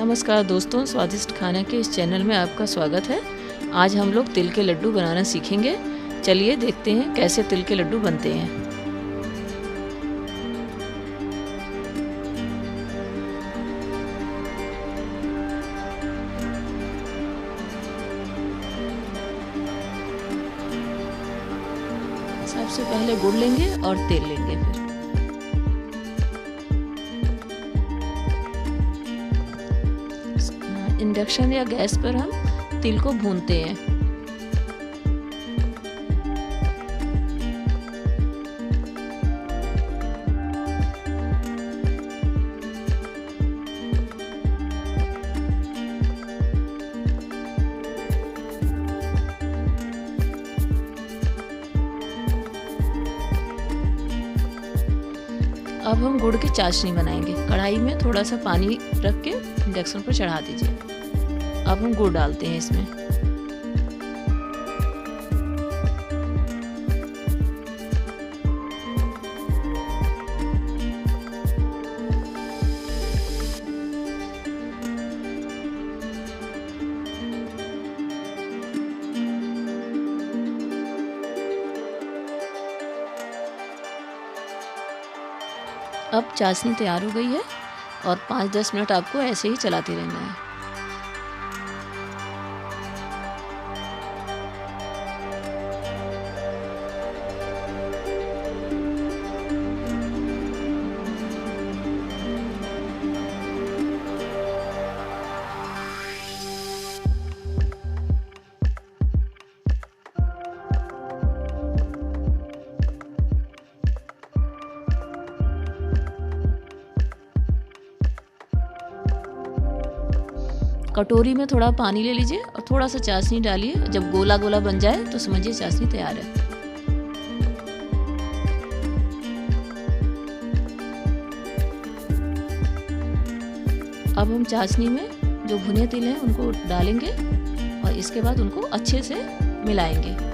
नमस्कार दोस्तों, स्वादिष्ट खाने के इस चैनल में आपका स्वागत है। आज हम लोग तिल के लड्डू बनाना सीखेंगे। चलिए देखते हैं कैसे तिल के लड्डू बनते हैं। सबसे पहले गुड़ लेंगे और तेल लेंगे। फिर इंडक्शन या गैस पर हम तिल को भूनते हैं। अब हम गुड़ की चाशनी बनाएंगे। कढ़ाई में थोड़ा सा पानी रख के इंडक्शन पर चढ़ा दीजिए। अब हम गुड़ डालते हैं इसमें। अब चाशनी तैयार हो गई है और 5-10 मिनट आपको ऐसे ही चलाते रहना है। कटोरी में थोड़ा पानी ले लीजिए और थोड़ा सा चाशनी डालिए। जब गोला गोला बन जाए तो समझिए चाशनी तैयार है। अब हम चाशनी में जो भुने तिल हैं उनको डालेंगे और इसके बाद उनको अच्छे से मिलाएंगे।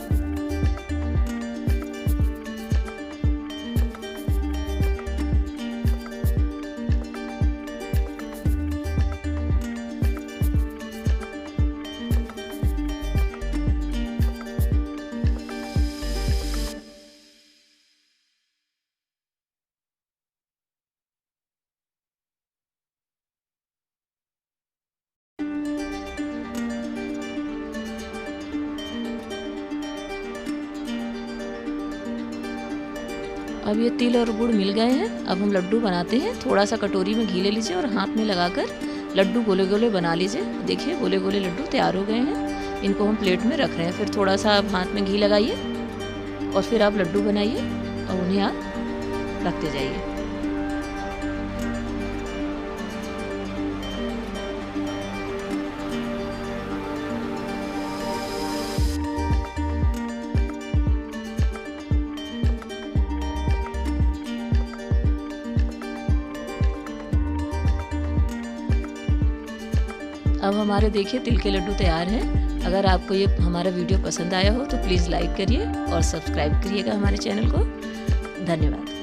अब ये तिल और गुड़ मिल गए हैं। अब हम लड्डू बनाते हैं। थोड़ा सा कटोरी में घी ले लीजिए और हाथ में लगाकर लड्डू गोले गोले बना लीजिए। देखिए गोले गोले लड्डू तैयार हो गए हैं। इनको हम प्लेट में रख रहे हैं। फिर थोड़ा सा आप हाथ में घी लगाइए और फिर आप लड्डू बनाइए और उन्हें आप रखते जाइए। अब हमारे देखिए तिल के लड्डू तैयार हैं। अगर आपको ये हमारा वीडियो पसंद आया हो तो प्लीज़ लाइक करिए और सब्सक्राइब करिएगा हमारे चैनल को। धन्यवाद।